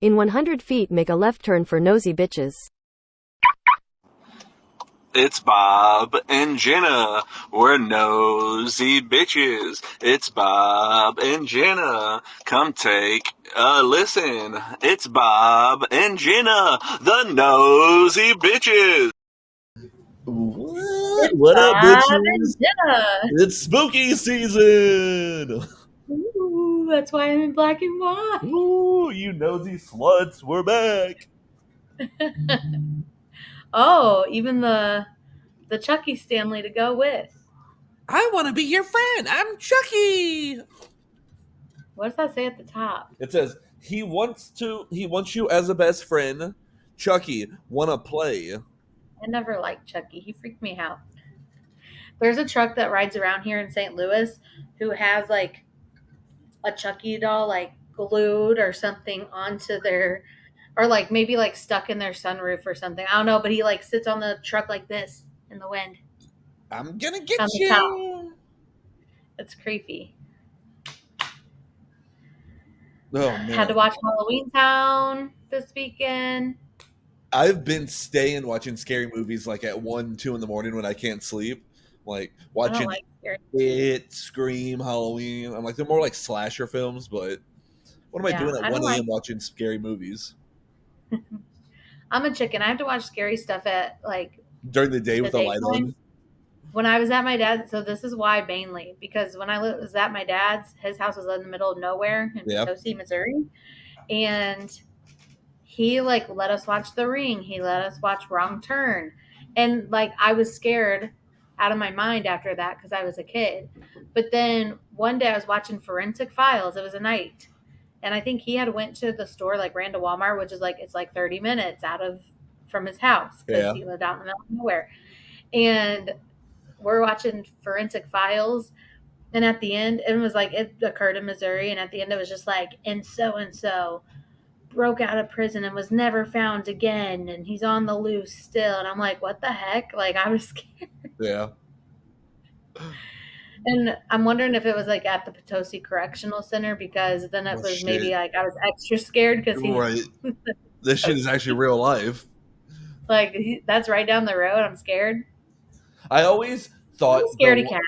In 100 feet, make a left turn for Nosy Bitches. It's Bob and Jenna. We're nosy bitches. It's Bob and Jenna. Come take a listen. It's Bob and Jenna, the nosy bitches. What? It's What up, Bob and bitches? Jenna. It's spooky season. Ooh, that's why I'm in black and white. Ooh, you nosy sluts, we're back. Oh, even the Chucky Stanley to go with. I want to be your friend. I'm Chucky. What does that say at the top? It says he wants you as a best friend. Chucky, wanna play? I never liked Chucky. He freaked me out. There's a truck that rides around here in St. Louis who has like a Chucky doll like glued or something onto their, or like maybe like stuck in their sunroof or something. I don't know, but he like sits on the truck like this in the wind I'm gonna on get the top. you. It's creepy. Oh Had to man. watch Halloween Town this weekend. I've been staying watching scary movies like at 1, 2 in the morning when I can't sleep. Like I don't watching like scary. It, Scream, Halloween. I'm like, they're more like slasher films, but what am I Yeah, doing at I don't 1 like. a.m. watching scary movies? I'm a chicken. I have to watch scary stuff at like During the day the with the light daytime. on? When I was at my dad's, so this is why mainly because when I was at my dad's, his house was in the middle of nowhere in Yeah. Potosi, Missouri, and he like let us watch The Ring. He let us watch Wrong Turn, and like I was scared out of my mind after that because I was a kid. But then one day I was watching Forensic Files. It was a night, and I think he had went to the store, like ran to Walmart, which is like it's like 30 minutes out of from his house because Yeah. he lived out in the middle of nowhere. And we're watching Forensic Files, and at the end, it was like it occurred in Missouri, and at the end, it was just like, and so broke out of prison and was never found again, and he's on the loose still. And I'm like, what the heck? Like, I was scared. Yeah. And I'm wondering if it was like at the Potosi Correctional Center because then it Oh, was maybe shit. like I was extra scared because he, Right. This shit is actually real life. like, that's right down the road. I'm scared. I always I'm thought a scaredy cat.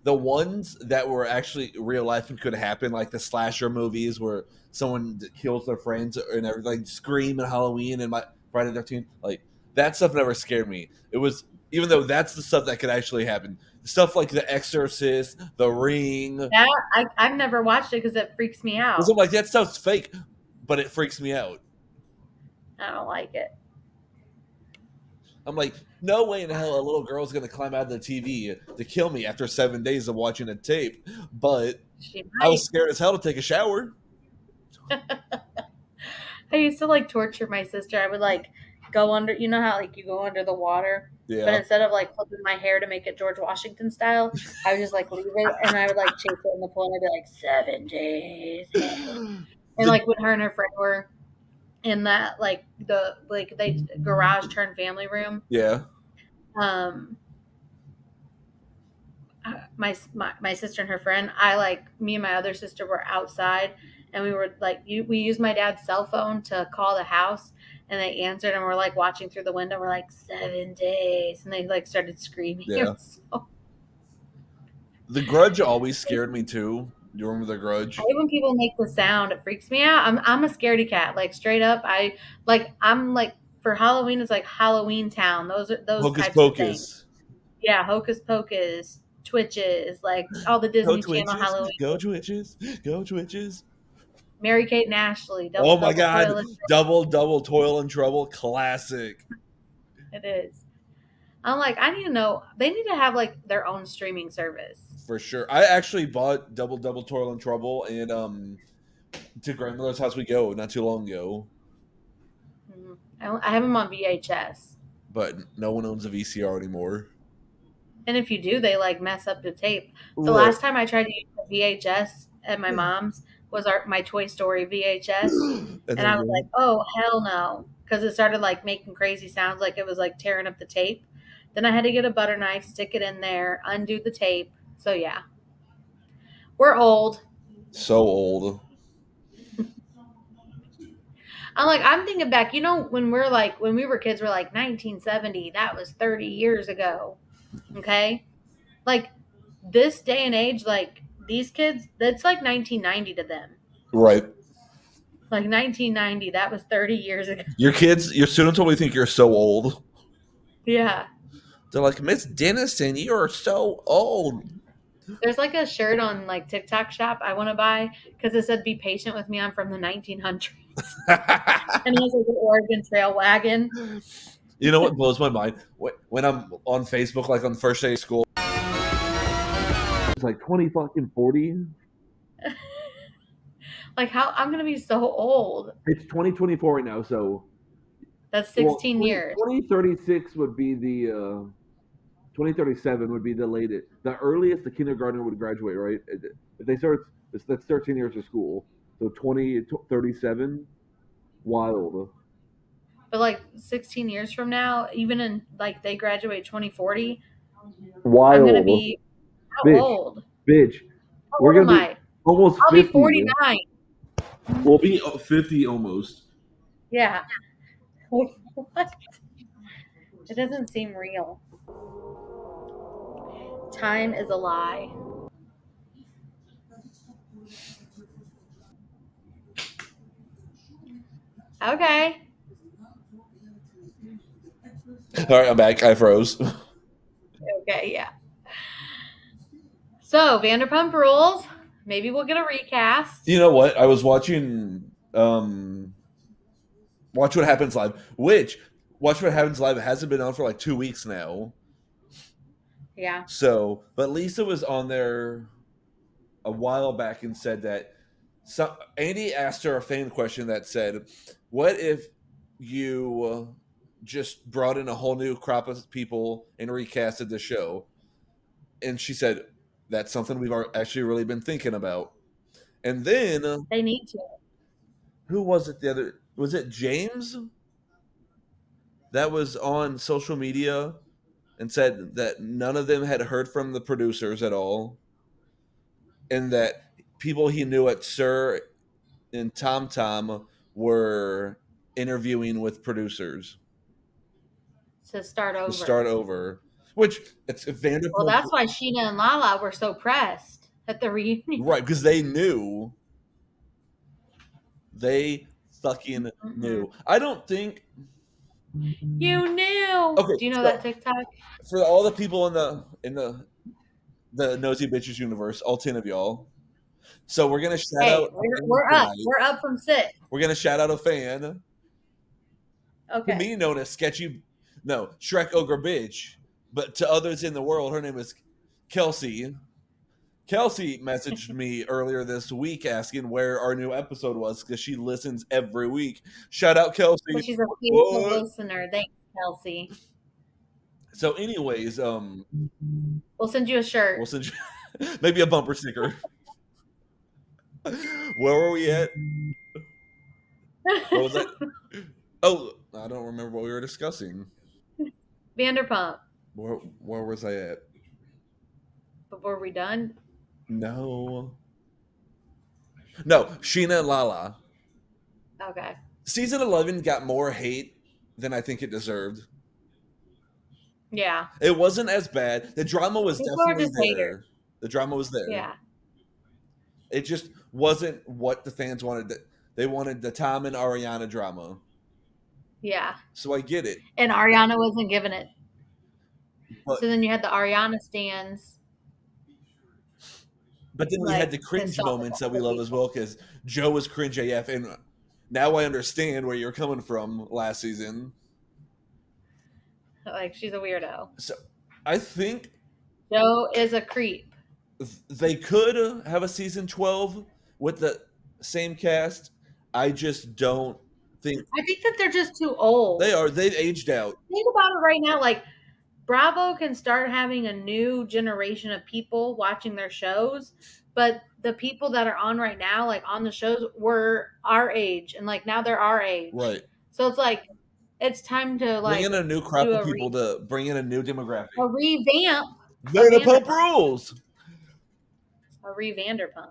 the ones that were actually real life and could happen, like the slasher movies where someone kills their friends and everything, like Scream and Halloween and my Friday the 13th, like that stuff never scared me. It was, even though that's the stuff that could actually happen, stuff like The Exorcist, The Ring. That I've never watched it because it freaks me Because out. I'm like, that stuff's fake, but it freaks me out. I don't like it. I'm like, no way in hell a little girl's gonna climb out of the TV to kill me after 7 days of watching a tape. But She I was might. scared as hell to take a shower. I used to like torture my sister. I would like go under, you know how like you go under the water, but Yeah. instead of like flipping my hair to make it George Washington style, I would just like leave it and I would like chase it in the pool and I'd be like 7 days. And The like when her and her friend were in that like the like they garage turned family room, yeah. um my sister and her friend, I like me and my other sister were outside and we were like we used my dad's cell phone to call the house and they answered and we're like watching through the window. We're like 7 days and they like started screaming. It Yeah. was so, The Grudge always scared me too. Do you remember The I Grudge? hate when people make the sound. It freaks me out. I'm a scaredy cat. Like straight up, I'm like for Halloween it's like Halloween Town. Those are those Hocus types of things. Pocus. Yeah, Hocus Pocus, Twitches, like all the Go Disney Channel Twitches. Halloween. Go Twitches. Go Twitches. Mary Kate and Ashley, double Oh my double god. toilet. Double Toil and Trouble. Classic. It is. I'm like, I need to know. They need to have like their own streaming service. For sure. I actually bought Double Toil and Trouble and to grandmother's house we go not too long ago. I have them on VHS, But no one owns a VCR anymore. and if you do, they like mess up the tape. The Right. last time I tried to use a VHS at my mom's was my Toy Story VHS, And and then I was like, oh hell no, because it started like making crazy sounds, like it was like tearing up the tape. Then I had to get a butter knife, stick it in there, undo the tape. So yeah, we're old. so old. I'm thinking back, when we were kids, we're like 1970, that was 30 years ago. Okay. Like this day and age, like these kids, that's like 1990 to them. Right. Like 1990, that was 30 years ago. Your students only think you're so old. Yeah. They're like, Miss Dennison, you are so old. There's like a shirt on like TikTok shop I want to buy because it said, "Be patient with me. I'm from the 1900s." And it has like an Oregon Trail wagon. You know what blows my mind? When I'm on Facebook, like on the first day of school, it's like 20 fucking 40. Like how I'm gonna be so old. It's 2024 right now, so That's 16 years. 2036 would be the 2037 would be the latest. The earliest the kindergartner would graduate, right? If they start, that's 13 years of school. So 2037, wild. But like 16 years from now, even in like they graduate 2040, Wild. I'm gonna be how Bitch. old? Bitch. How We're old gonna am be I? almost I'll 50. be 49. We'll be 50 almost. Yeah. What? It doesn't seem real. Time is a lie. Okay. All right, I'm back. I froze. Okay, yeah. So, Vanderpump Rules. Maybe we'll get a recast. You know what? I was watching Watch What Happens Live, which Watch What Happens Live hasn't been on for like 2 weeks now. Yeah. So, but Lisa was on there a while back and said that Andy asked her a fan question that said, "What if you just brought in a whole new crop of people and recasted the show?" And she said, "That's something we've actually really been thinking about." And then They need to. who was it? Was it James that was on social media and said that none of them had heard from the producers at all, and that people he knew at Sir and Tom Tom were interviewing with producers To start over. to start over. Which it's Vanderpump. Well, that's why Sheena and Lala were so pressed at the reunion. Right, because they knew. They fucking knew. I don't think. You knew. Okay, Do you know so that TikTok? for all the people in the Nosy Bitches universe, all 10 of y'all. So we're gonna shout Hey, out. we're up. We're up from 6. We're gonna shout out a fan. Okay. To me, known as Shrek Ogre Bitch, but to others in the world, her name is Kelsey. Kelsey messaged me earlier this week asking where our new episode was because she listens every week. Shout out Kelsey. So she's a faithful listener. Thanks, Kelsey. So, anyways, we'll send you a shirt. We'll send you maybe a bumper sticker. Where were we at? What was that? Oh, I don't remember what we were discussing. Vanderpump. Where was I at? But were we done? No, Sheena and Lala. Okay. Season 11 got more hate than I think it deserved. Yeah. It wasn't as bad. The drama was definitely there. Haters. The drama was there. Yeah. It just wasn't what the fans wanted. They wanted the Tom and Ariana drama. Yeah. So I get it. And Ariana wasn't giving it. But, so then you had the Ariana stands. But then we had the cringe moments that we love as well because Joe was cringe AF. And now I understand where you're coming from last season. Like, she's a weirdo. So I think Joe is a creep. They could have a season 12 with the same cast. I just don't think. I think that they're just too old. They are. They've aged out. Think about it right now. Like, Bravo can start having a new generation of people watching their shows, but the people that are on right now, like on the shows, were our age, and like now they're our age. Right. So it's like it's time to like bring in a new crop of people to bring in a new demographic. A revamp. Vanderpump Rules. A re-Vanderpump.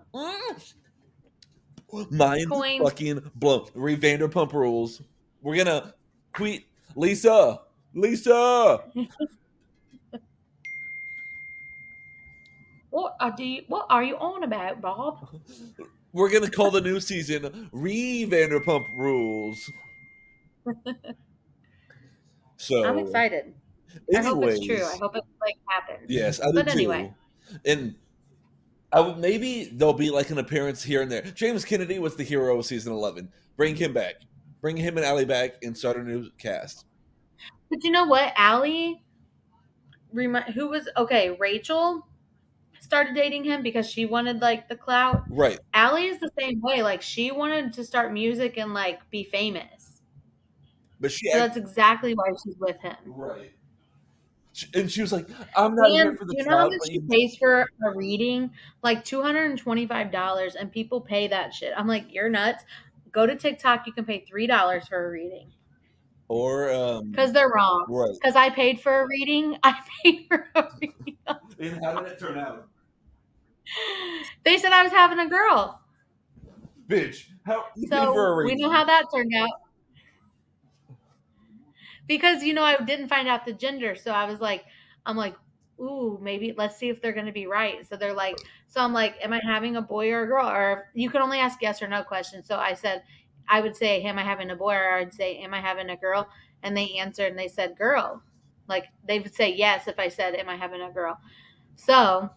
Mind Coin. fucking blown. Read Vanderpump Rules. We're gonna tweet Lisa. Lisa. What are you on about, Bob? We're gonna call the new season Re Vanderpump Rules. I'm So excited. I hope it's true. I anyways, hope it like happens. yes, I do But anyway, too. And I would maybe there'll be like an appearance here and there. James Kennedy was the hero of season 11. Bring him back. Bring him and Allie back and start a new cast. but you know what, Allie, who was okay? Rachel started dating him because she wanted like the clout. Right. Allie is the same way. Like she wanted to start music and like be famous. But she So that's exactly why she's with him. right. And she was like, I'm not here And for the you know how clout, much but she pays for a reading? Like $225, and people pay that shit. I'm like, you're nuts. Go to TikTok. You can pay $3 for a reading or because they're wrong. right. Because I paid for a reading. I paid for a reading. And how did it turn out? They said I was having a girl. Bitch, how you paid So for a we reading? know how that turned out. Because I didn't find out the gender, so I'm like, ooh, maybe let's see if they're going to be right. So they're like, so I'm like, am I having a boy or a girl? Or you can only ask yes or no questions. So I said, I would say, am I having a boy? Or I'd say, am I having a girl? And they answered and they said, girl. Like they would say yes if I said, am I having a girl? So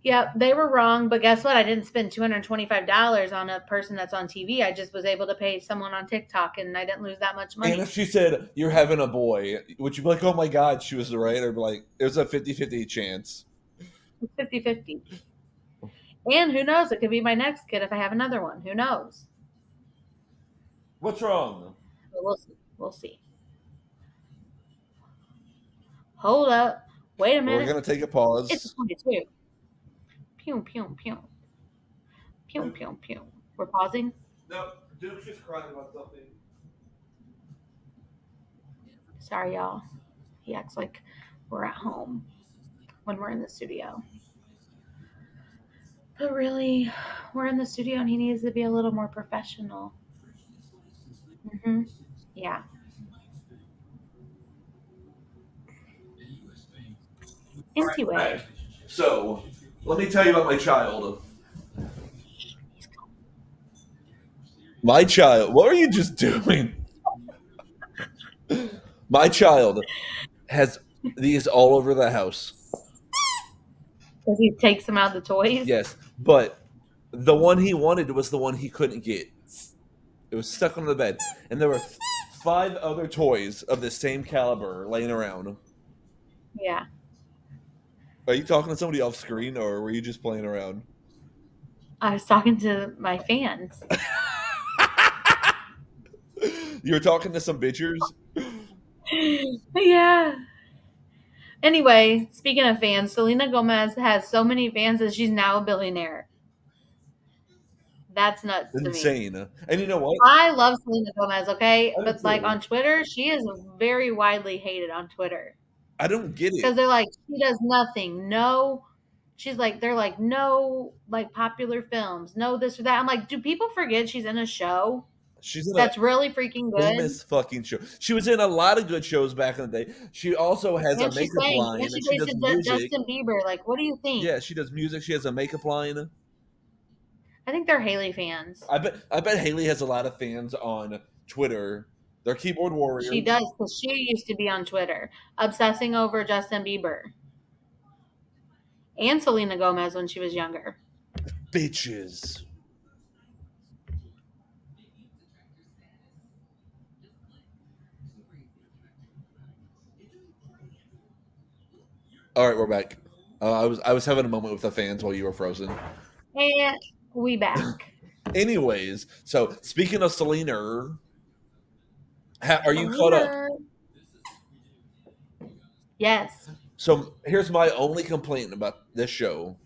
yeah, they were wrong, but guess what? I didn't spend $225 on a person that's on TV. I just was able to pay someone on TikTok, and I didn't lose that much money. And if she said you're having a boy, would you be like, oh my god, she was right? Or be like, it was a 50-50 chance. It's 50-50. And who knows? It could be my next kid if I have another one. Who knows? What's wrong? But we'll see. We'll see. Hold up. Wait a We're minute. gonna take a It's pause. 22. Pew, pew, pew. Pew, pew, pew. We're pausing. No, Duke's just crying about something. Sorry, y'all. He acts like we're at home when we're in the studio. But really, we're in the studio and he needs to be a little more professional. Yeah. Anyway. So, let me tell you about my child. My child. What are you just doing? My child has these all over the house. Because he takes them out of the toys? Yes, but the one he wanted was the one he couldn't get. It was stuck on the bed, and there were 5 other toys of the same caliber laying around. Yeah. Are you talking to somebody off screen, or were you just playing around? I was talking to my fans. You were talking to some bitchers? Yeah. Anyway, speaking of fans, Selena Gomez has so many fans that she's now a billionaire. That's nuts to me. Insane. And you know what? I love Selena Gomez, okay? I do But like too. on Twitter, she is very widely hated on Twitter. I don't get Because it. they're like, she does nothing. No, they're like, no, like popular films, no this or that. I'm like, do people forget she's in a show She's in a that's really freaking good? famous fucking show. She was in a lot of good shows back in the day. She also has a And she makeup sang, line, and and she she does dated music. Justin Bieber. Like, what do you think? Yeah, she does music. She has a makeup line. I think they're Haley fans. I bet Haley has a lot of fans on Twitter. They're keyboard warriors. She does, because she used to be on Twitter, obsessing over Justin Bieber and Selena Gomez when she was younger. Bitches. All right, we're back. I was having a moment with the fans while you were frozen. And we back. Anyways, so speaking of Selena, are you caught up? Yes. So here's my only complaint about this show: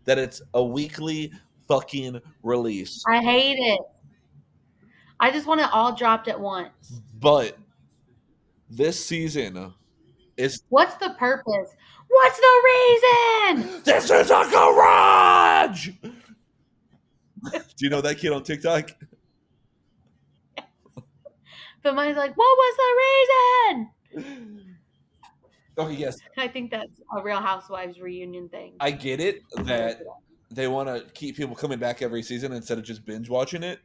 that it's a weekly fucking release. I hate it. I just want it all dropped at once. But this season is What's the purpose? What's the reason? this is a garage. Do you know that kid on TikTok? But mine's like, what was the reason? Okay, yes, I think that's a Real Housewives reunion thing. I get it I'm gonna look that it up. they want to keep people coming back every season instead of just binge watching it.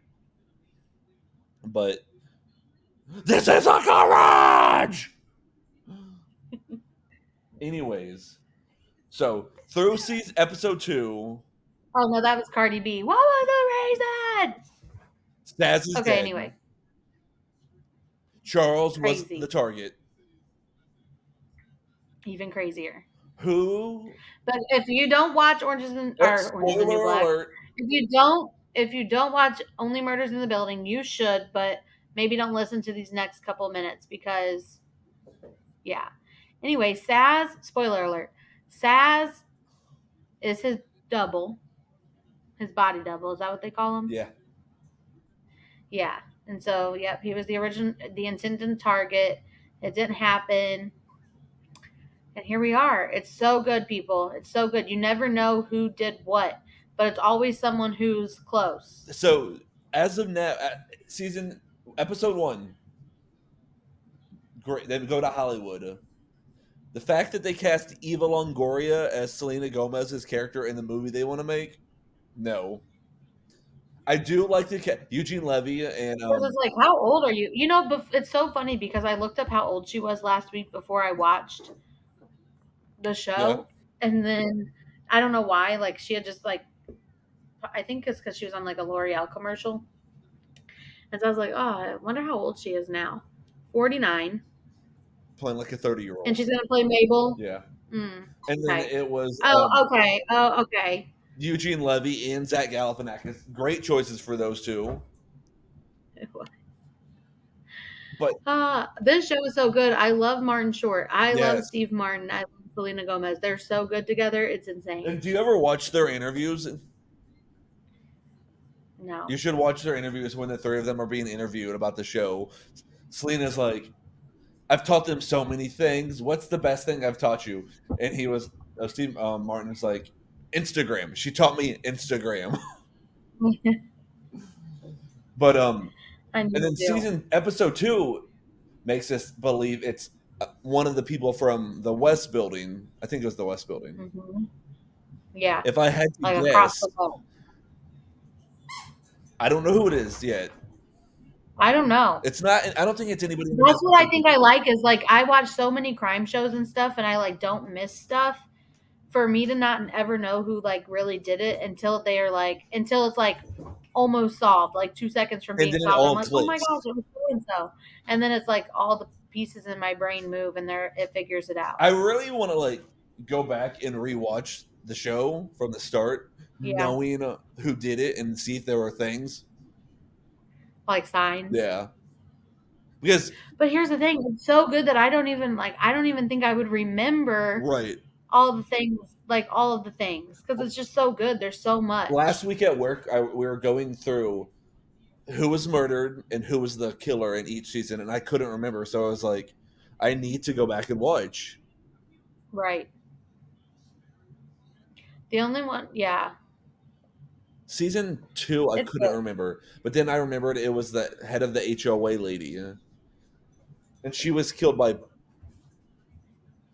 But this is a garage. Anyways, so through season episode 2, Oh no, that was Cardi B. What was the reason? Staz is Okay, dead. anyway. Charles was Crazy. the target. Even crazier. Who? But if you don't watch Orange is the New Spoiler Black, alert. if you don't watch Only Murders in the Building, you should, but maybe don't listen to these next couple minutes because yeah. Anyway, Saz, spoiler alert. Saz is his double, his body double. Is that what they call him? Yeah. Yeah. And so, yep, he was the intended target. It didn't happen. And here we are. It's so good, people. It's so good. You never know who did what, but it's always someone who's close. So as of now, episode 1, great. They go to Hollywood. The fact that they cast Eva Longoria as Selena Gomez's character in the movie they want to make, no. I do like the Eugene Levy and Because it's like, how old are you? You know, but it's so funny because I looked up how old she was last week before I watched the show, Yeah. and then I don't know why, like she had just like, I think it's because she was on like a L'Oreal commercial, and so I was like, oh, I wonder how old she is now. 49, playing like a 30-year-old. and she's gonna play Mabel. Yeah. Mm, And then okay. it was Okay. Oh, okay. Eugene Levy and Zach Galifianakis. Great choices for those two. But This show is so good. I love Martin Short. I love Yes. Steve Martin. I love Selena Gomez. They're so good together. It's insane. And do you ever watch their interviews? No. You should watch their interviews when the three of them are being interviewed about the show. Selena's like, I've taught them so many things. What's the best thing I've taught you? And he was, Steve Martin was like, Instagram. She taught me Instagram. But and then episode 2 makes us believe it's one of the people from the West Building. I think it was the West Building. Mm-hmm. Yeah. If I had to like guess, across the boat. I don't know who it is yet. I don't know. It's not. I don't think it's anybody. That's what I think I like is like I watch so many crime shows and stuff, and I like don't miss stuff. For me to not ever know who like really did it until it's like almost solved, like 2 seconds from being solved. I'm like, oh my gosh, it was so and so, and then it's like all the pieces in my brain move, and it figures it out. I really want to like go back and rewatch the show from the start, knowing who did it and see if there were things like signs. Yeah. Because but here's the thing, it's so good that I don't even think I would remember all the things, like all of the things, because it's just so good. There's so much. Last week at work, we were going through who was murdered and who was the killer in each season, and I couldn't remember. So I was like, I need to go back and watch. Right. The only one, yeah. Season 2, I couldn't remember, but then I remembered it was the head of the HOA lady, and she was killed by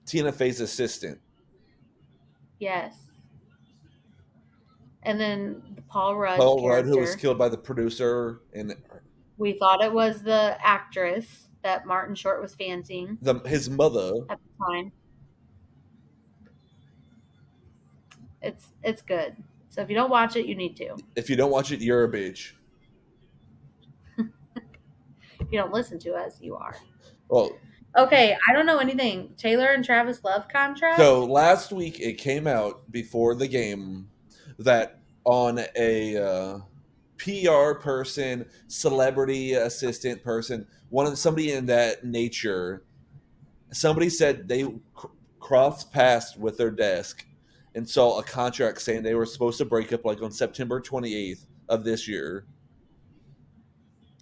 Tina Fey's assistant. Yes. And then Paul Rudd, who was killed by the producer, and we thought it was the actress that Martin Short was fancying. His mother at the time. It's good. So if you don't watch it, you need to. If you don't watch it, you're a bitch. If you don't listen to us, you are. Well, okay, I don't know anything. Taylor and Travis Love contract? So last week it came out before the game that on a PR person, celebrity assistant person, somebody in that nature, somebody said they crossed paths with their desk and saw a contract saying they were supposed to break up like on September 28th of this year.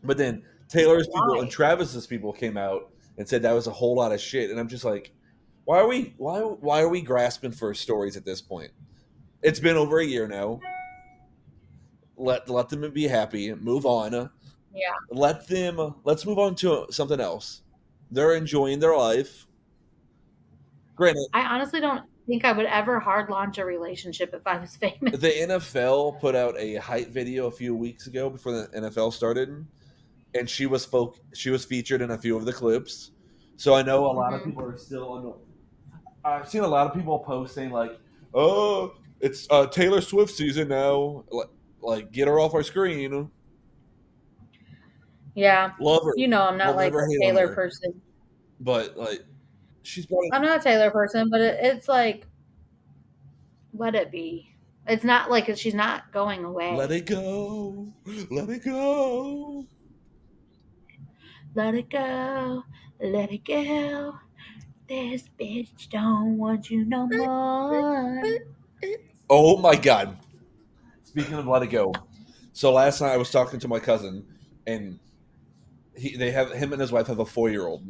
But then Taylor's people and Travis's people came out and said that was a whole lot of shit. And I'm just like, why are we grasping for stories at this point? It's been over a year now. Let them be happy. Move on. Yeah. Let's move on to something else. They're enjoying their life. Granted, I honestly don't think I would ever hard launch a relationship if I was famous. the NFL put out a hype video a few weeks ago before the NFL started, and she was featured in a few of the clips. So I know a lot of people are still on. I've seen a lot of people posting like, "Oh, it's Taylor Swift season now. Like, get her off our screen." Yeah. Love her. You know, I'm not We'll like never a hate on Taylor her. person. But like, she's probably I'm not a Taylor person, but it's like, let it be. It's not like she's not going away. let it go, let it go. Let it go, let it go. This bitch don't want you no more. Oh my god! Speaking of let it go, so last night I was talking to my cousin, and they have him and his wife have a 4-year-old,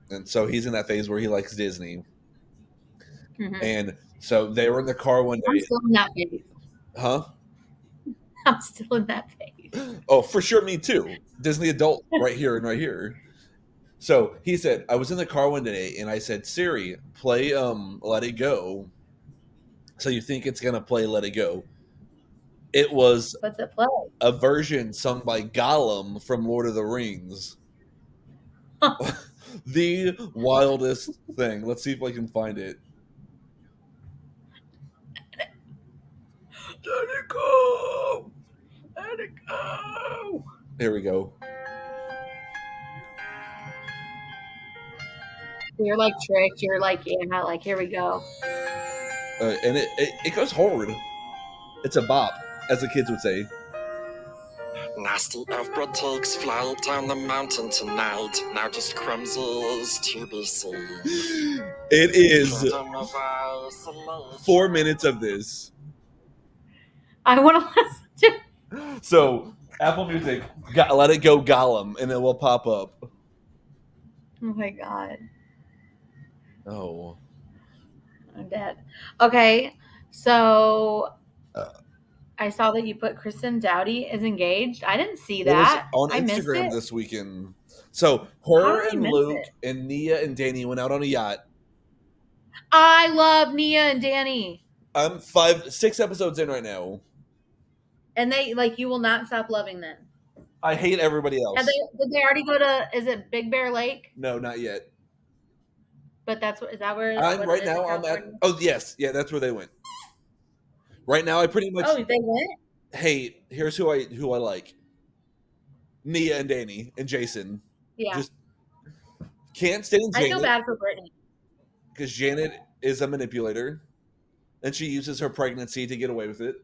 and so he's in that phase where he likes Disney, and so they were in the car one I'm day. still in that phase. Huh? I'm still in that phase. Oh, for sure, me too. Disney adult, right here and right here. So he said, I was in the car one day, and I said, Siri, play "Let It Go." So you think it's gonna play "Let It Go"? It was What's it play? a version sung by Gollum from Lord of the Rings. The wildest thing. Let's see if I can find it. Let it go. Let it go. Here we go. You're like tricked. You're like, yeah, like, here we go. And it goes hard. It's a bop, as the kids would say. Nasty elf-bread takes flight down the mountain tonight. Now just crumbs to be seen. It is 4 minutes of this. I want to listen to. So Apple Music, let it go Gollum, and it will pop up. Oh my god. Oh. I'm dead. Okay, so I saw that you put Kristen Dowdy is engaged. I didn't see that. It was on I missed Instagram it. this weekend. So How her did I and miss Luke it? and Nia and Danny went out on a yacht. I love Nia and Danny. I'm 6 episodes in right now. And they like you will not stop loving them. I hate everybody else. Did they already go to? Is it Big Bear Lake? No, not yet. But is that where? I'm what right it is in now. I'm at. California? Oh yes, yeah, that's where they went. Right now, I pretty much. Oh, they went. Hey, here's who I like: Nia and Danny and Jason. Yeah. Just can't stand I feel Janet bad for Brittany. because Janet is a manipulator, and she uses her pregnancy to get away with it.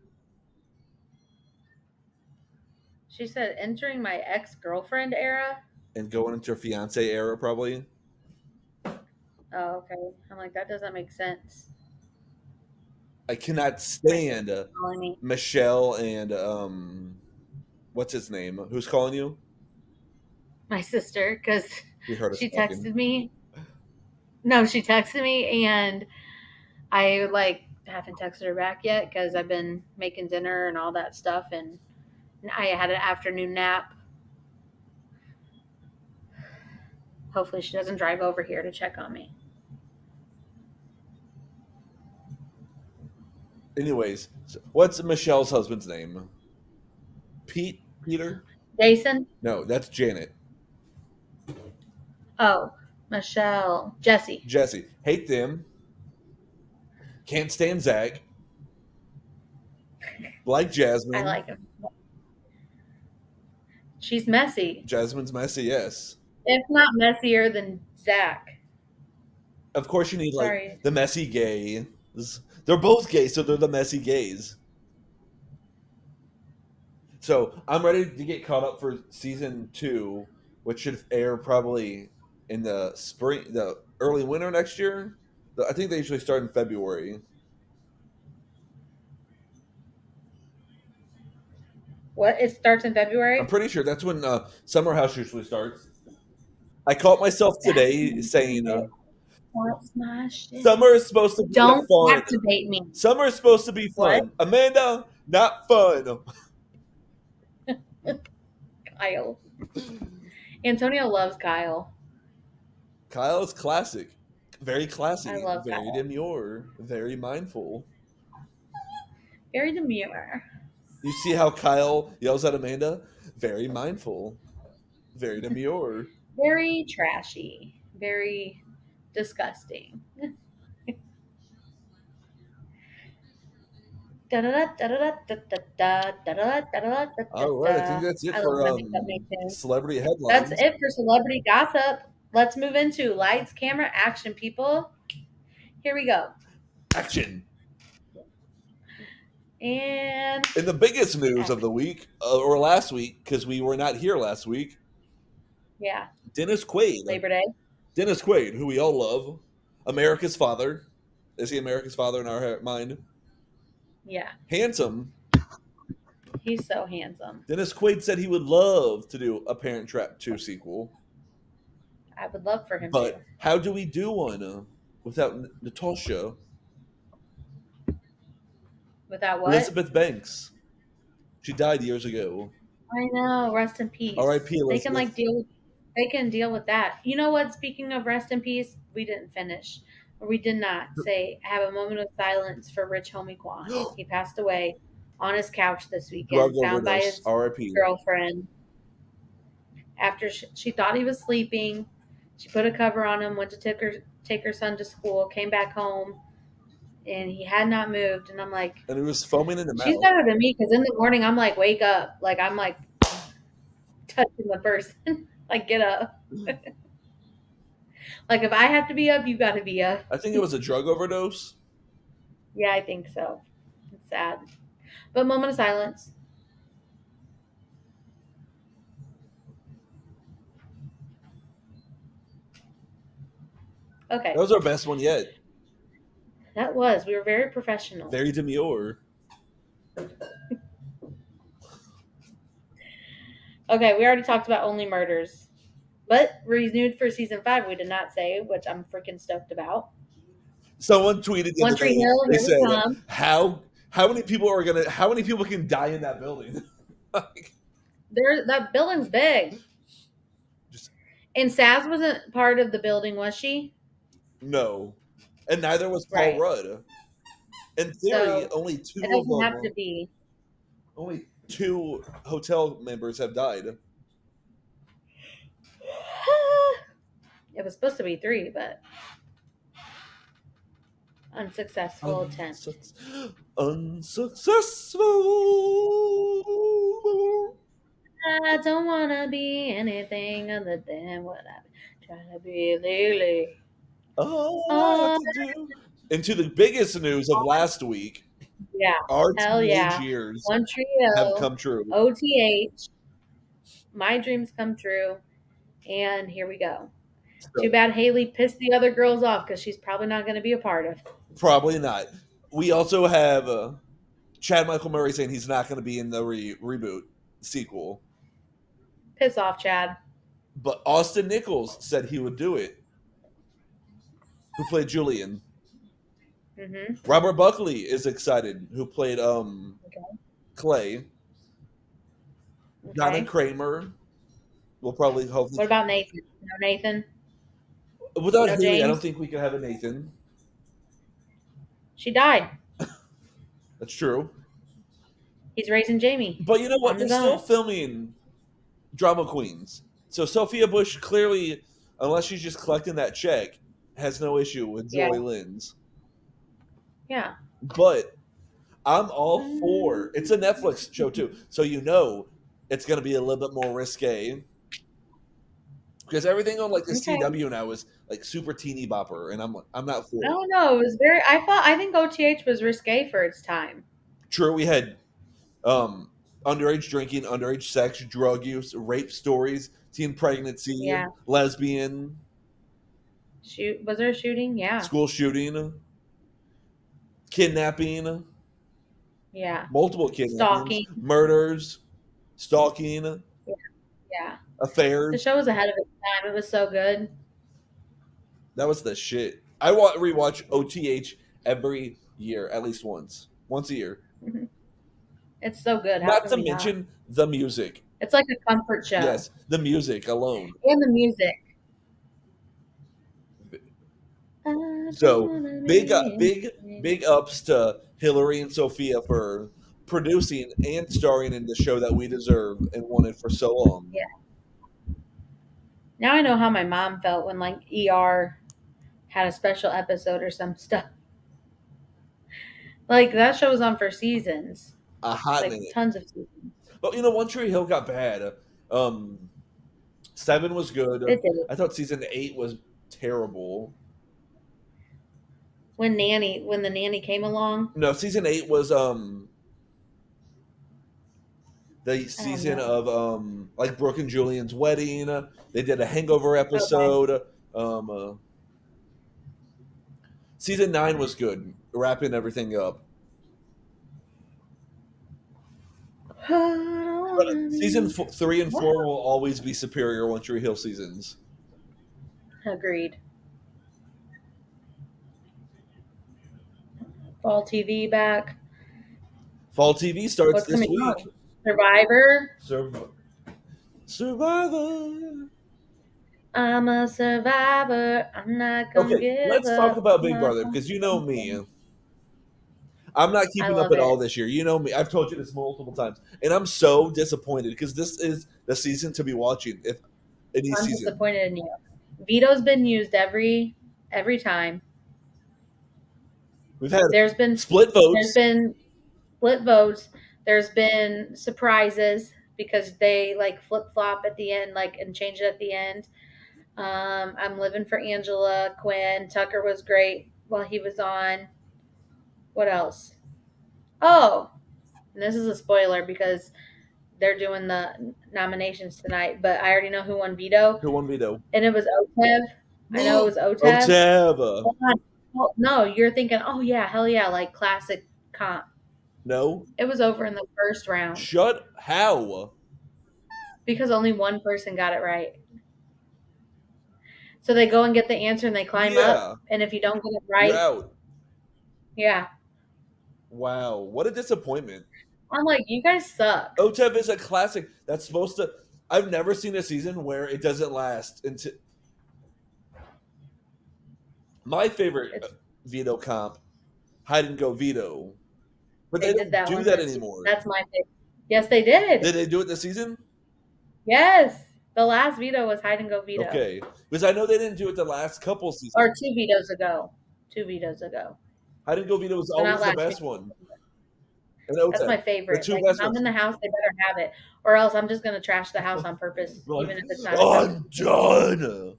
She said, "Entering my ex-girlfriend era." And going into her fiance era, probably. Oh, okay. I'm like, that doesn't make sense. I cannot stand Calling me. Michelle and what's his name? Who's calling you? My sister, because We heard us she talking. texted me. No, she texted me, and I like haven't texted her back yet because I've been making dinner and all that stuff, and I had an afternoon nap. Hopefully, she doesn't drive over here to check on me. Anyways, so what's Michelle's husband's name? Peter? Jason? No, that's Janet. Oh, Michelle. Jesse. Jesse. Hate them. Can't stand Zach. Like Jasmine. I like him. She's messy. Jasmine's messy, yes. If not messier than Zach. Of course you need Sorry. like the messy gays. They're both gay, so they're the messy gays. So I'm ready to get caught up for season 2, which should air probably in the spring, the early winter next year. I think they usually start in February. What? It starts in February? I'm pretty sure that's when Summer House usually starts. I caught myself today saying What's my shit? summer is supposed to be Don't fun. activate me. Summer is supposed to be fun. What? Amanda, not fun. Kyle. Antonio loves Kyle. Kyle is classic. Very I classy. love Very Kyle. demure. Very mindful. Very demure. You see how Kyle yells at Amanda? Very mindful. Very demure. Very trashy. Very disgusting. All right, I think that's it I love for when I make up new tunes. celebrity That's headlines. it for celebrity gossip. Let's move into lights, camera, action, people. Here we go. Action. And In the biggest news of action. the week, or last week, because we were not here last week, Yeah, Dennis Quaid. Labor Day. Dennis Quaid, who we all love, America's father. Is he America's father in our mind? Yeah, Handsome. he's so handsome. Dennis Quaid said he would love to do a Parent Trap 2 sequel. I would love for him But to. how do we do one without Natasha? Without what? Elizabeth Banks. She died years ago. I know. Rest in peace. R.I.P. They can Elizabeth. deal. They can deal with that. You know what? Speaking of rest in peace, we didn't finish, or we did not say have a moment of silence for Rich Homie Quan. He passed away on his couch this Drug weekend, found by overdose. his R.I.P. girlfriend after she thought he was sleeping. She put a cover on him, went to take her son to school, came back home, and he had not moved. And I'm like, And it was foaming in the she's mouth. better than me because in the morning I'm like, wake up, like I'm like touching the person, like get up. Like if I have to be up, you got to be up. I think it was a drug overdose. Yeah, I think so. It's sad, but moment of silence. Okay, That was our best one yet. that was. We were very professional. Very demure. Okay, we already talked about Only Murders, but renewed for season 5. We did not say, which I'm freaking stoked about. Someone tweeted the One other Tree day. Hill, They here we said, come. how many people can die in that building? Like, That building's big. just And Saz wasn't part of the building, was she? no. And neither was Paul Right. Rudd. In theory, So only two it of doesn't have them, to be. only 2 hotel members have died. It was supposed to be 3, but unsuccessful attempt. Unsuccessful. I don't want to be anything other than what I'm trying to be lately. All I have to do. Into the biggest news of last week, Yeah. our Hell teenage yeah. years One Tree have Hill, come true. OTH, my dreams come true, and here we go. Too bad Haley pissed the other girls off because she's probably not going to be a part of. Probably not. We also have Chad Michael Murray saying he's not going to be in the reboot sequel. Piss off, Chad. But Austin Nichols said he would do it, who played Julian. Mm-hmm. Robert Buckley is excited, who played Clay. Okay. Donna Kramer will probably hopefully. What about Nathan? No Nathan? Without no Haley, I James? don't think we could have a Nathan. She died. That's true. He's raising Jamie. But you know what? On They're his still own. filming drama queens. So Sophia Bush clearly, unless she's just collecting that check, has no issue with Yeah. Joy Lynn's. Yeah. But I'm all for it's a Netflix show too, so you know it's going to be a little bit more risque because everything on like the Okay. CW now is like super teeny bopper, and I'm not for I it. don't know. It was very. I think OTH was risque for its time. True, we had underage drinking, underage sex, drug use, rape stories, teen pregnancy, Yeah. lesbian, Was there a shooting? Yeah. school shooting, kidnapping, Yeah. multiple kidnappings, Stalking. murders, stalking, Yeah. The affairs. show was ahead of its time. It was so good. That was the shit. I rewatch OTH every year, at least once a year. It's so good. How Not can to we mention the music. It's like a comfort show. Yes, the music alone. And the music. So big ups to Hillary and Sophia for producing and starring in the show that we deserve and wanted for so long. Yeah. Now I know how my mom felt when like ER had a special episode or some stuff. Like that show was on for seasons. A hot Like minute. tons of seasons. But One Tree Hill got bad. 7 was good. It did. I thought season 8 was terrible. When the nanny came along. No, season 8 was the season know. of like Brooke and Julian's wedding. They did a Hangover episode. Season 9 was good, wrapping everything up. But season 3 and 4 will always be superior One Tree Hill seasons. Agreed. Fall TV back. Fall TV starts What's this coming week. out? Survivor. Survivor. I'm a survivor. I'm not gonna Okay, give let's up. talk about Big Brother because you know me. I'm not keeping up love at all it. this year. You know me. I've told you this multiple times, and I'm so disappointed because this is the season to be watching. If any I'm season, disappointed in you. Veto's been used every time. we've had There's been split votes. There's been split votes. There's been surprises because they like flip flop at the end, like and change it at the end. I'm living for Angela Quinn. Tucker was great while he was on. What else? Oh, and this is a spoiler because they're doing the nominations tonight, but I already know who won veto. Who won veto? And it was Otev. I know it was Otev. Otev. Oh, no, you're thinking, oh yeah, hell yeah, like classic comp. No. It was over in the first round. Shut how? Because only one person got it right. So they go and get the answer and they climb up. And if you don't get it right, you're out. Yeah. Wow, what a disappointment. I'm like, you guys suck. Otev is a classic. That's supposed to. I've never seen a season where it doesn't last until. My favorite veto comp, hide and go veto, but they did don't do that anymore. That's my favorite. Yes, they did. Did they do it this season? Yes, the last veto was hide and go veto. Okay, because I know they didn't do it the last couple seasons. Or 2 vetoes ago. 2 vetoes ago. Hide and go veto was always the best one. That's my favorite. Like, if I'm in the house, they better have it, or else I'm just gonna trash the house on purpose, even if it's not. I'm done.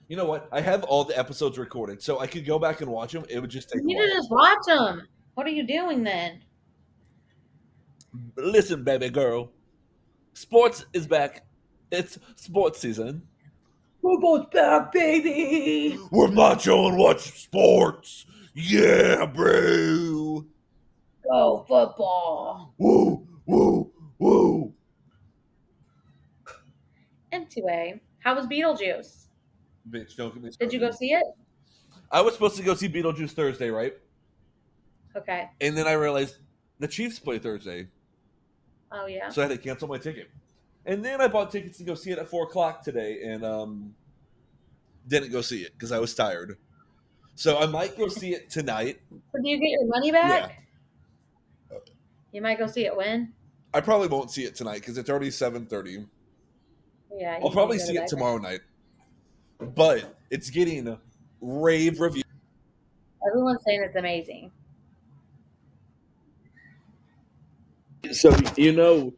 You know what? I have all the episodes recorded, so I could go back and watch them. It would just take. You need to just watch them. What are you doing then? Listen, baby girl, sports is back. It's sports season. Football's back, baby. We're macho and watch sports. Yeah, bro. Go football. Woo, woo, woo. M2A. How was Beetlejuice? Bitch, don't get me started. Did you go see it? I was supposed to go see Beetlejuice Thursday, right? Okay. And then I realized the Chiefs play Thursday. Oh, yeah. So I had to cancel my ticket. And then I bought tickets to go see it at 4 o'clock today and didn't go see it because I was tired. So I might go see it tonight. So do you get your money back? Yeah. You might go see it when? I probably won't see it tonight because it's already 7:30. Yeah. I'll probably see it tomorrow night. But it's getting rave reviews. Everyone's saying it's amazing. So, you know,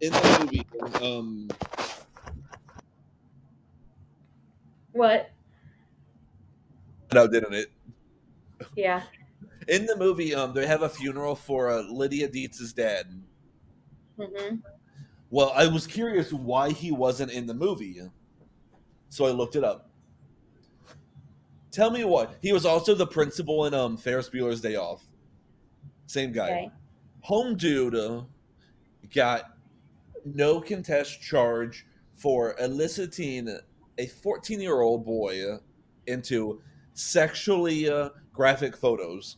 in the movie, What? no, didn't it? Yeah. In the movie, they have a funeral for Lydia Dietz's dad. Mm-hmm. Well, I was curious why he wasn't in the movie, so I looked it up. Tell me what. He was also the principal in Ferris Bueller's Day Off. Same guy. Okay. Home dude got no contest charge for eliciting a 14-year-old boy into sexually graphic photos.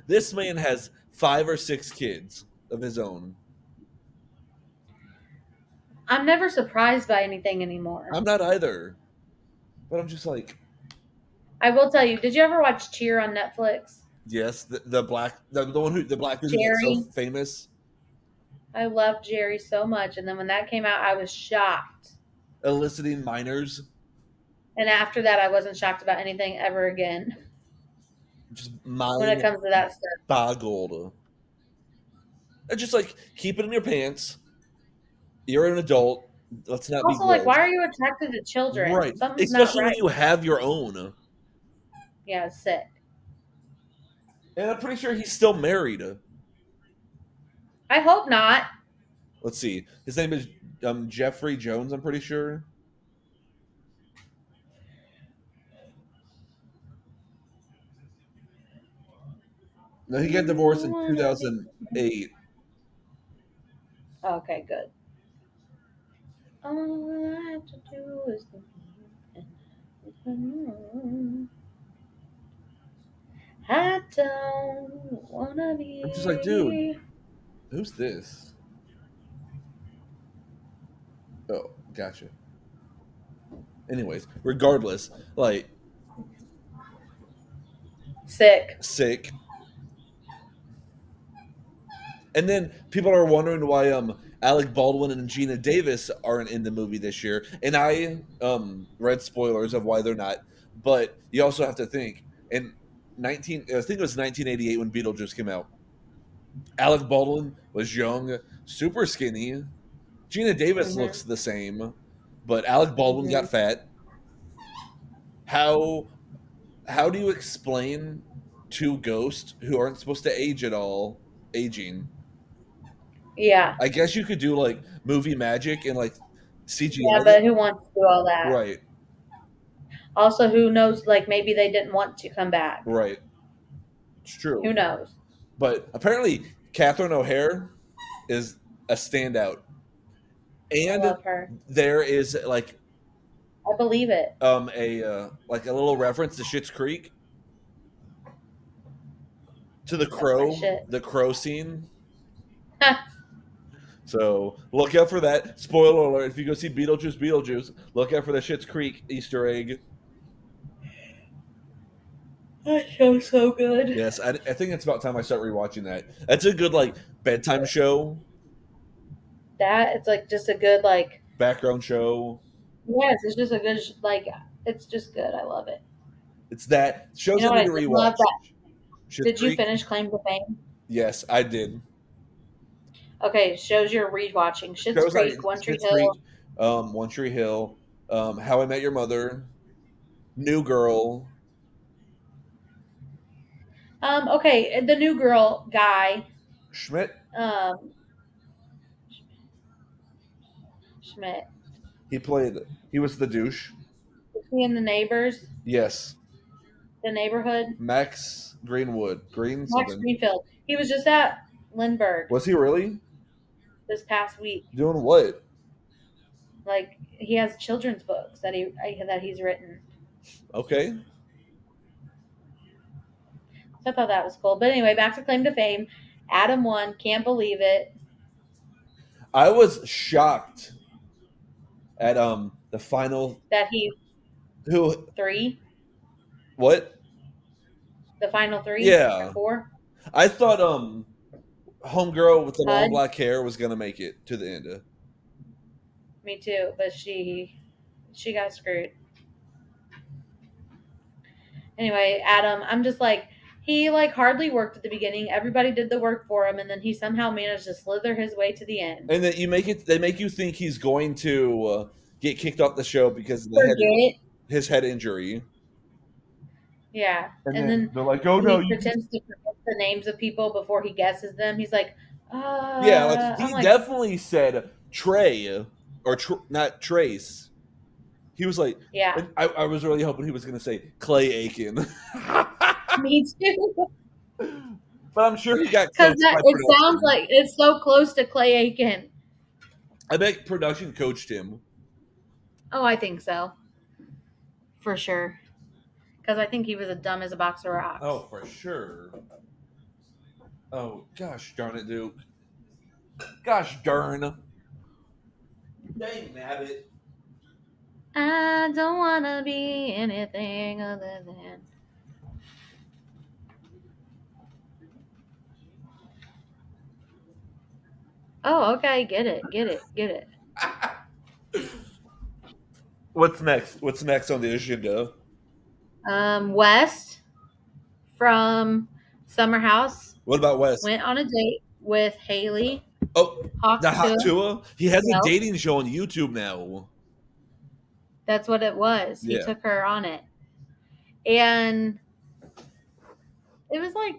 This man has 5 or 6 kids of his own. I'm never surprised by anything anymore. I'm not either, but I'm just like, I will tell you, did you ever watch Cheer on Netflix? yes, the black the one who the black dude who got so Jerry. famous, I loved Jerry so much. And then when that came out, I was shocked. eliciting minors, And after that, I wasn't shocked about anything ever again just when it mind comes to that stuff. boggled. And just like keep it in your pants. You're an adult. Let's not be Also, like, gross. why are you attracted to children? Right. Something's not Especially when right. you have your own. Yeah, it's sick. And I'm pretty sure he's still married. I hope not. Let's see. His name is Jeffrey Jones, I'm pretty sure. No, he got divorced in 2008. Okay, good. All I have to do is I don't wanna be. I'm just like, dude, who's this? Oh, gotcha. Anyways, regardless, like Sick. sick. And then people are wondering why Alec Baldwin and Gina Davis aren't in the movie this year. And I read spoilers of why they're not. But you also have to think in I think it was 1988 when Beetlejuice came out. Alec Baldwin was young, super skinny. Gina Davis Mhm. looks the same, but Alec Baldwin got fat. How do you explain two ghosts who aren't supposed to age at all aging? Yeah. I guess you could do like movie magic and like CGI Yeah, but it. who wants to do all that? Right, Also, who knows? Like, maybe they didn't want to come back. right. It's true. Who knows? But apparently, Catherine O'Hare is a standout. I And love her. there is like I believe it. a like a little reference to Schitt's Creek to That's my shit. the crow scene. So look out for that. Spoiler alert: if you go see Beetlejuice, look out for the Schitt's Creek Easter egg. That show's so good. Yes, I think it's about time I start rewatching that. That's a good like bedtime show, That it's like just a good like. background show. Yes, it's just a good like. It's just good. I love it. It's that shows You know I what? need I to did rewatch. love that. Schitt's Did you Creek? finish Claim to Fame? Yes, I did. Okay, shows you're rewatching. Schitt's Shows I Creek, One Tree Schitt's Hill. Creek, One Tree Hill, How I Met Your Mother, New Girl. Okay, the new girl guy. Schmidt. Um, Schmidt. He was the douche. Is he in the neighbors? Yes, The neighborhood? Max Greenwood. Green Max something. Greenfield. He was just at Lindbergh Was he really this past week. doing what? Like he has children's books that he's written. Okay. So I thought that was cool. But anyway, back to Claim to Fame. Adam won. Can't believe it. I was shocked at the final. That he Who? three. What? The final three. Yeah. Or four. I thought homegirl with the long Hud? black hair was gonna make it to the end. Me too. But she got screwed. Anyway, Adam, I'm just like, he like hardly worked at the beginning. Everybody did the work for him, and then he somehow managed to slither his way to the end. And then they make you think he's going to get kicked off the show because of his head injury. Yeah, and then then they're like, "Oh he no, you." pretends to forget the names of people before he guesses them. He's like, Yeah, like, he I'm like, definitely said Trey or not Trace. He was like, yeah, and I was really hoping he was going to say Clay Aiken. me too. But I'm sure he got Because coached by it production. sounds like it's so close to Clay Aiken. I bet production coached him. Oh, I think so, for sure. Because I think he was as dumb as a box of rocks. Oh, for sure. Oh, gosh darn it, Duke. Gosh darn. Dang nabbit. I don't want to be anything other than. Oh, okay. Get it. What's next? What's next on the agenda? West from Summer House What about Wes? went on a date with Haley. Oh, the Hawk Hot to. Tua? He has a Well, dating show on YouTube now. that's what it was. He Yeah. took her on it. And it was like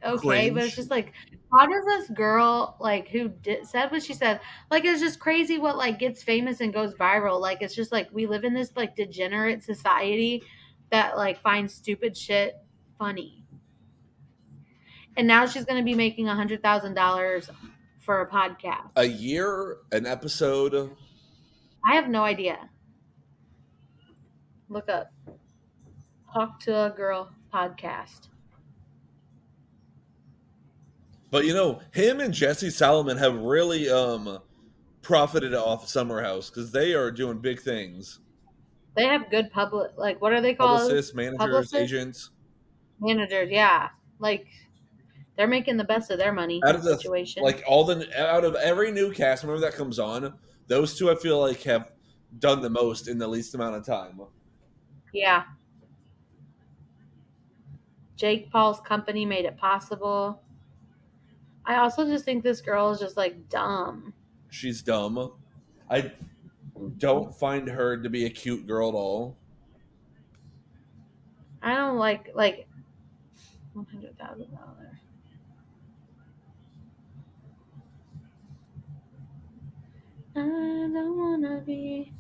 okay, but it's Cringe. just like, how does this girl like who said what she said? Like, it's just crazy what like gets famous and goes viral. Like, it's just like we live in this like degenerate society that like finds stupid shit funny. And now she's going to be making $100,000 for a podcast. A year, an episode. I have no idea. Look up Talk to a Girl podcast. But you know, him and Jesse Solomon have really profited off Summer House because they are doing big things. They have good public, like, what are they called? Publicists, managers, Publicists? agents. Managers, yeah. Like, they're making the best of their money Out of the situation. like out of every new cast member that comes on, those two I feel like have done the most in the least amount of time. Yeah. Jake Paul's company made it possible. I also just think this girl is just like dumb. She's dumb. I don't find her to be a cute girl at all. I don't like $100,000. I don't wanna be.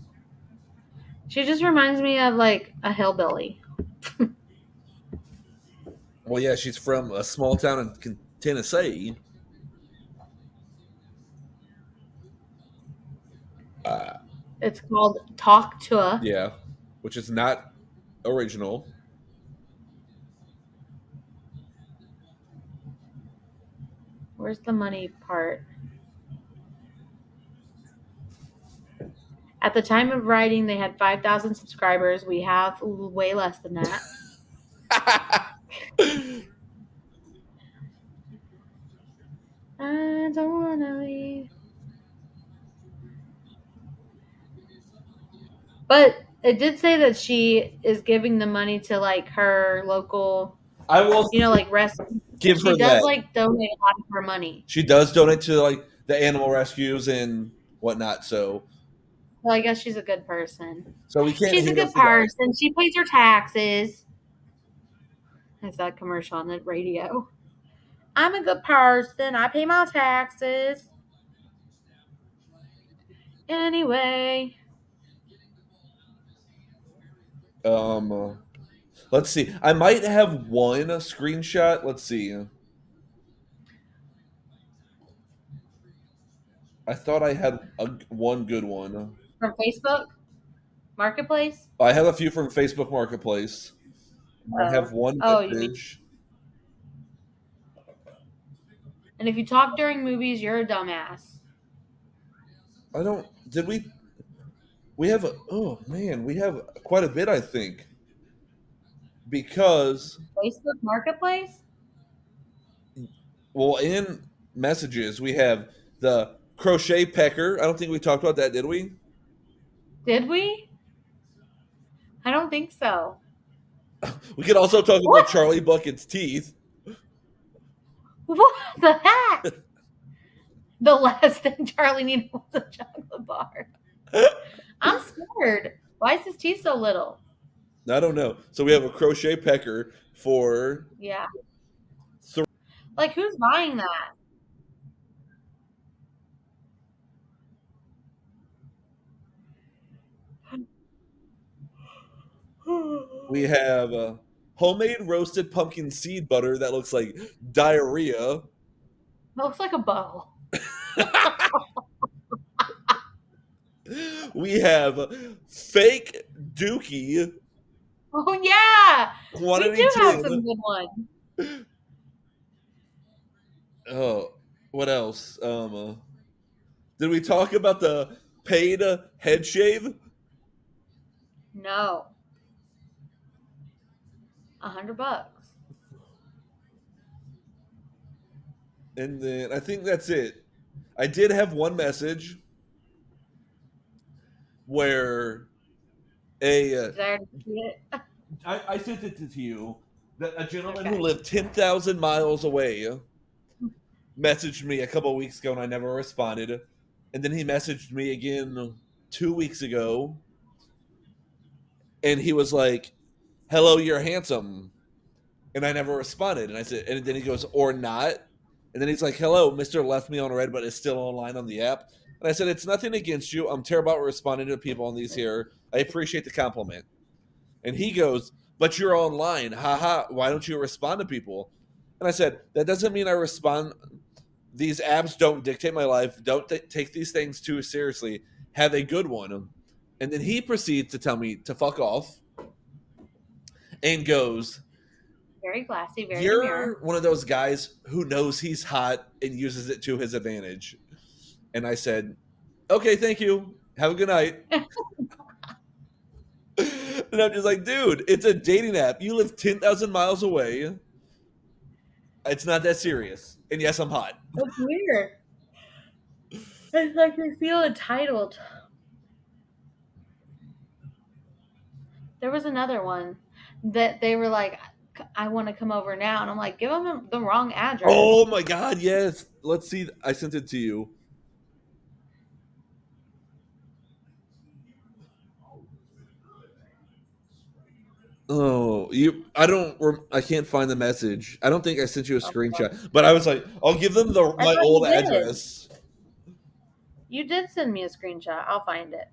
She just reminds me of like a hillbilly. Well, yeah, she's from a small town in Tennessee. It's called Talk to a. Yeah, which is not original. Where's the money part? At the time of writing, they had 5,000 subscribers. We have way less than that. I don't wanna leave. But it did say that she is giving the money to like her local, I will, like rescue. give She her does that. like donate a lot of her money. She does donate to like the animal rescues and whatnot. So Well, I guess she's a good person. we can't. She's a hate good us for that. person. She pays her taxes. That's that commercial on the radio. I'm a good person. I pay my taxes. Anyway. Let's see. I might have one screenshot. Let's see. I thought I had one good one. From Facebook Marketplace? I have a few from Facebook Marketplace. I have one Oh, you mean. message. And if you talk during movies, you're a dumbass. I don't. Did we? We have a. Oh man, we have quite a bit. I think because Facebook Marketplace? well, in messages we have the crochet pecker. I don't think we talked about that, did we? Did we? I don't think so. We could also talk What? about Charlie Bucket's teeth. What the heck? The last thing Charlie needed was a chocolate bar. I'm scared. Why is his teeth so little? I don't know. So we have a crochet pecker for Yeah. Three. Like, who's buying that? We have homemade roasted pumpkin seed butter that looks like diarrhea. It looks like a bow. We have fake dookie. Oh, yeah. Quantity We do have 10. some good ones. Oh, what else? Did we talk about the paid head shave? No. $100. And then I think that's it. I did have one message where Did I already see it? I sent it to you that a gentleman Okay. who lived 10,000 miles away messaged me a couple of weeks ago and I never responded. And then he messaged me again 2 weeks ago and he was like, "Hello, you're handsome." And I never responded. And I said, and then he goes, "Or not." And then he's like, "Hello, Mr. left me on red, but is still online on the app." And I said, "It's nothing against you. I'm terrible at responding to people on these here. I appreciate the compliment." And he goes, "But you're online. Haha. Why don't you respond to people?" And I said, "That doesn't mean I respond. These apps don't dictate my life. Don't take these things too seriously. Have a good one." And then he proceeds to tell me to fuck off and goes, Very classy, very "You're demure. one of those guys who knows he's hot and uses it to his advantage." And I said, "Okay, thank you. Have a good night." And I'm just like, dude, it's a dating app. You live 10,000 miles away. It's not that serious. And yes, I'm hot. That's weird. It's like I feel entitled. There was another one that they were like, I want to come over now. And I'm like, give them the wrong address. Oh my God, yes. Let's see. I sent it to you. Oh, I can't find the message. I don't think I sent you a screenshot, but I was like, I'll give them my thought old you did. address. You did send me a screenshot. I'll find it.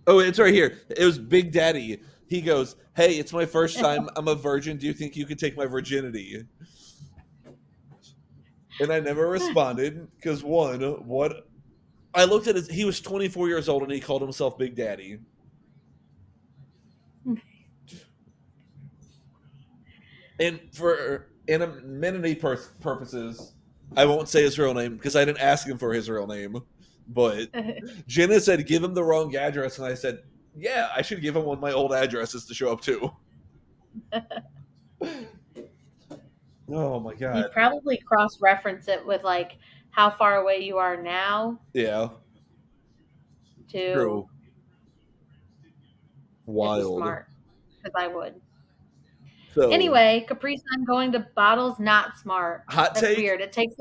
Oh, it's right here. It was Big Daddy. He goes, "Hey, it's my first time. I'm a virgin. Do you think you could take my virginity?" And I never responded because what I looked at he was 24 years old and he called himself Big Daddy. And for anonymity purposes, I won't say his real name because I didn't ask him for his real name. But Jenna said, "Give him the wrong address." And I said, "Yeah, I should give him one of my old addresses to show up to." Oh my You God. probably cross-reference it with like how far away you are now Yeah. to True. It'd be Wild. smart. Because I would. So Anyway, Capri Sun going to bottles, not smart. hot That's take. weird. It takes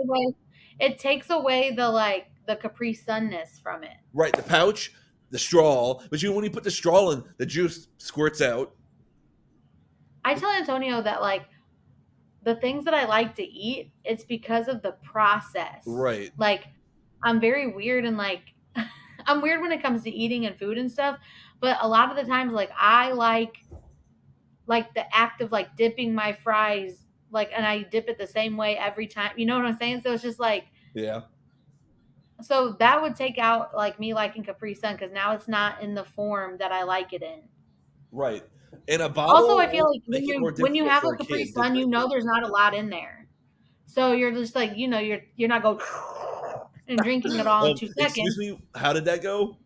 away the Capri Sunness from it. Right, the pouch, the straw. But when you put the straw in, the juice squirts out. I tell Antonio that like the things that I like to eat, it's because of the process. Right. Like I'm very weird and like I'm weird when it comes to eating and food and stuff, but a lot of the times like I like the act of like dipping my fries like and I dip it the same way every time. You know what I'm saying? So it's just like Yeah. so that would take out like me liking Capri Sun because now it's not in the form that I like it in. Right. In a bottle. Also, I feel like make it more when you difficult have for a Capri kid to Sun, you drink know it. there's not a lot in there. So you're just like, you're not going and drinking it all in 2 seconds. Excuse me, how did that go?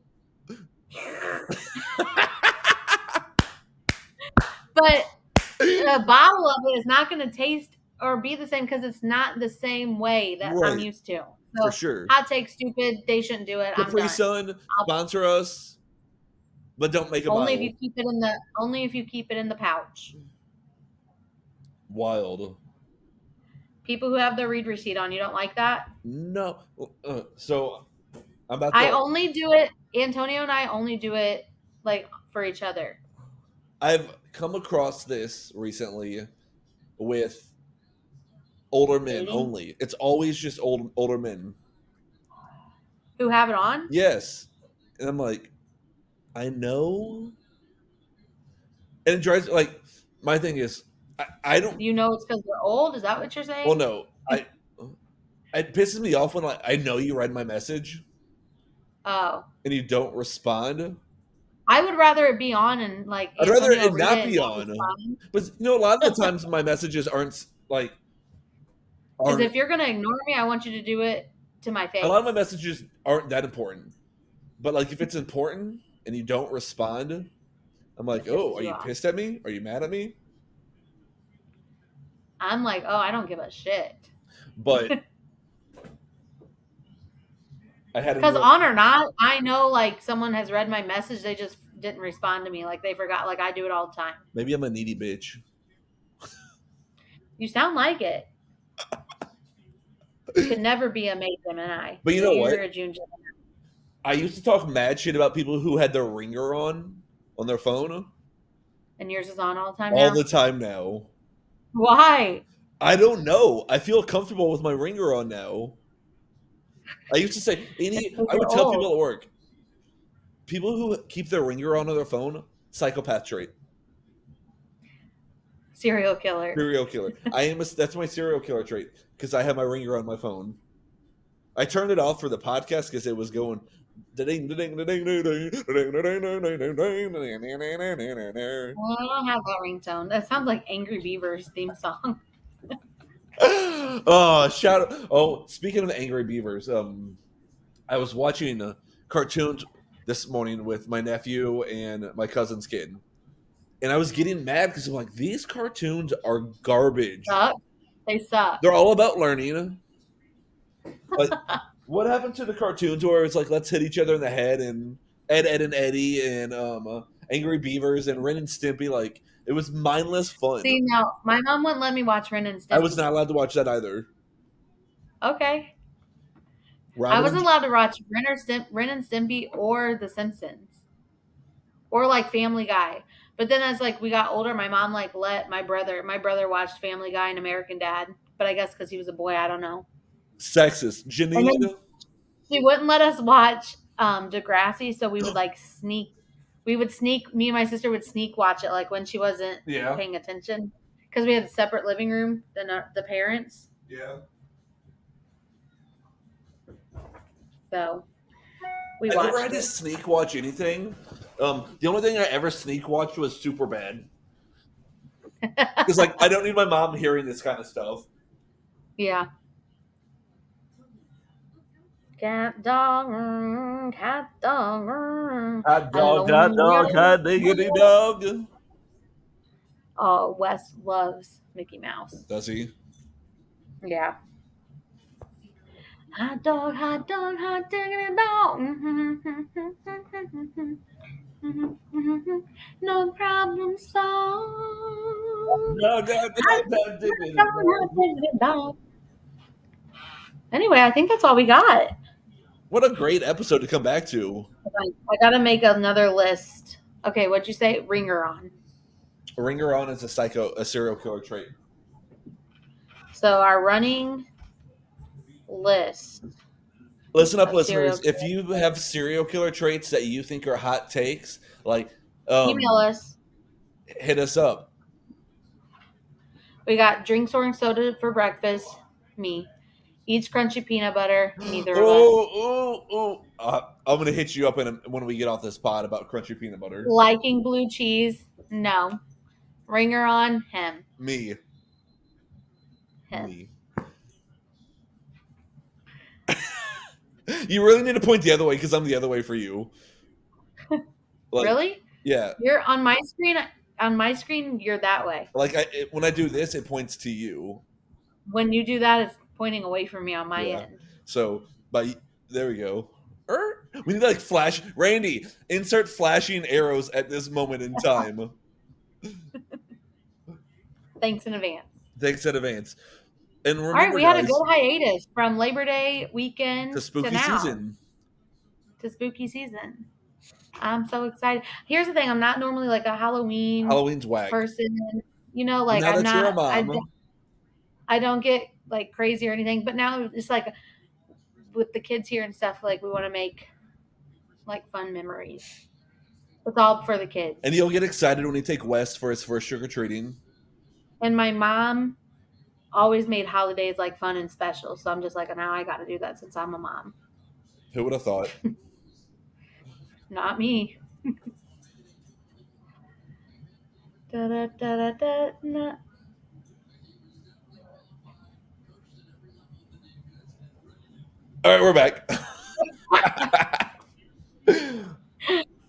But a bottle of it is not going to taste or be the same because it's not the same way that Right. I'm used to. So For sure. hot take, stupid. They shouldn't do it. Capri I'm done. Sun, sponsor us, but don't make a Only bottle. if you keep it in the pouch. Wild. People who have the read receipt on, you don't like that? No. So I'm about to. I only do it. Antonio and I only do it like for each other. I've come across this recently with older men Dating? only. It's always just older men. Who have it on? Yes. And I'm like, I know. And it drives like my thing is I don't You know it's because they're old? Is that what you're saying? well no. It pisses me off when like I know you read my message Oh. and you don't respond. I would rather it be on and like I'd rather Antonio it read not it be and on. respond. But a lot of the times my messages aren't like Because if you're gonna ignore me, I want you to do it to my face. A lot of my messages aren't that important, but like if it's important and you don't respond, I'm like, It pisses oh, are you you off. pissed at me? Are you mad at me? I'm like, oh, I don't give a shit. But I had Because on or not, I know like someone has read my message, they just didn't respond to me, like they forgot. Like I do it all the time. maybe I'm a needy bitch. You sound like it. You could never be a May Gemini. But you know what? You're a June Gemini. I used to talk mad shit about people who had their ringer on their phone And yours is on all the time all now? the time now. Why? I don't know. I feel comfortable with my ringer on now. I used to say I would tell people at work, people who keep their ringer on their phone, psychopath trait. Serial killer. Serial killer. That's my serial killer trait because I have my ringer on my phone. I turned it off for the podcast because it was going. Well, I don't have that ringtone. That sounds like Angry Beavers theme song. Speaking of Angry Beavers, I was watching cartoons this morning with my nephew and my cousin's kid, and I was getting mad because I'm like, these cartoons are garbage. Suck. They suck. They're all about learning. Like, what happened to the cartoons where it's like, let's hit each other in the head, and Ed, Ed, and Eddie, and Angry Beavers, and Ren and Stimpy? Like, it was mindless fun. See, now, my mom wouldn't let me watch Ren and Stimpy. I was not allowed to watch that either. Okay. Robin I wasn't allowed to watch Ren and Stimpy or The Simpsons. Or, like, Family Guy. But then as, like, we got older, my mom, like, let my brother watched Family Guy and American Dad. But I guess because he was a boy, I don't know. Sexist. Janine. She wouldn't let us watch Degrassi, so we would like sneak. We would sneak. Me and my sister would sneak watch it, like when she wasn't paying attention, because we had a separate living room than the parents. Yeah. So we I watched. never had to sneak watch anything. The only thing I ever sneak watched was Superbad. Because like I don't need my mom hearing this kind of stuff. Yeah. Cat dog, cat dog. Hot dog, hot diggity dog. Oh, Wes loves Mickey Mouse. Does he? Yeah. Hot dog, hot diggity dog. No problem solved. Anyway, I think that's all we got. What a great episode to come back to. I gotta make another list. Okay, what'd you say? Ringer on. Ringer on is a serial killer trait. So our running list. Listen up, listeners. If you have serial killer traits that you think are hot takes, like email us. Hit us up. We got drinks orange soda for breakfast. Me. Eats crunchy peanut butter. Neither of us. I'm gonna hit you up when we get off this pod about crunchy peanut butter. Liking blue cheese. No. Ringer on him. Me. Him. Me. You really need to point the other way because I'm the other way for you. Like, really? Yeah. You're on my screen. On my screen, you're that way. Like when I do this, it points to you. When you do that, it's pointing away from me on my end. So, there we go. We need to flash. Randy, insert flashing arrows at this moment in time. Thanks in advance. Thanks in advance. And remember, all right, we had a good hiatus from Labor Day weekend to spooky season. To spooky season. I'm so excited. Here's the thing: I'm not normally like a Halloween's whack person. You know, like now I'm that not. You're a mom. I don't get like crazy or anything, but now it's like with the kids here and stuff. Like we want to make like fun memories. It's all for the kids. And you'll get excited when you take Wes for his first trick or treating. And my mom always made holidays like fun and special, so I'm just like, now I got to do that since I'm a mom. Who would have thought? Not me. All right, we're back.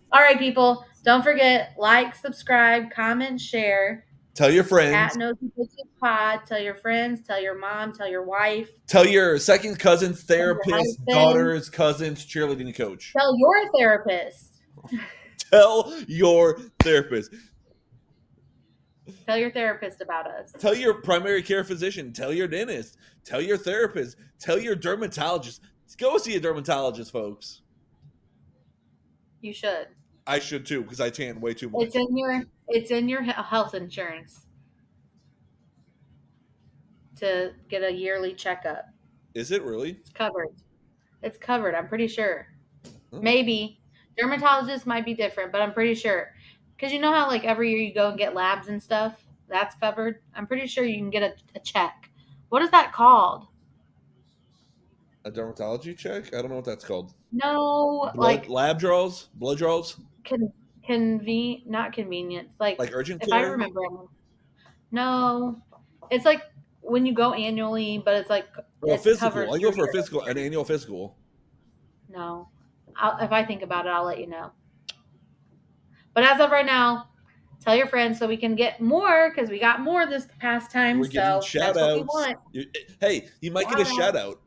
All right, people. Don't forget, like, subscribe, comment, share. Tell your friends. At Nosy Bitches Pod. Tell your friends. Tell your mom. Tell your wife. Tell your second cousins, therapist, husband. daughters, cousins, cheerleading coach. Tell your therapist. Tell your therapist. Tell your therapist about us. Tell your primary care physician. Tell your dentist. Tell your therapist. Tell your dermatologist. Go see a dermatologist, folks. You should. I should too, because I tan way too much. It's in your health insurance to get a yearly checkup. Is it really? It's covered. It's covered. I'm pretty sure. Oh. Maybe dermatologists might be different, but I'm pretty sure. Because you know how like every year you go and get labs and stuff? That's covered. I'm pretty sure you can get a check. What is that called? A dermatology check? I don't know what that's called. No, like lab draws, blood draws. Not convenience. Like urgent if care. I remember. No, it's like when you go annually, but it's like it's physical. covered. I go for an annual physical. No, if I think about it, I'll let you know. But as of right now, tell your friends so we can get more because we got more this past time. We're getting shout outs. Want. Hey, you might get a shout out.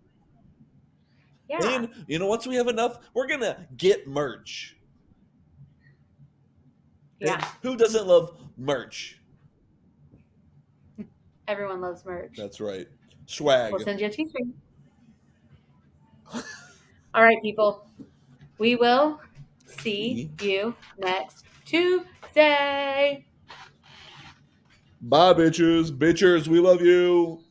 Yeah. And once we have enough, we're gonna get merch. Yeah. And who doesn't love merch? Everyone loves merch. That's right. Swag. We'll send you a t-shirt. All right, people. We will see you next Tuesday. Bye, bitches. Bitchers, we love you.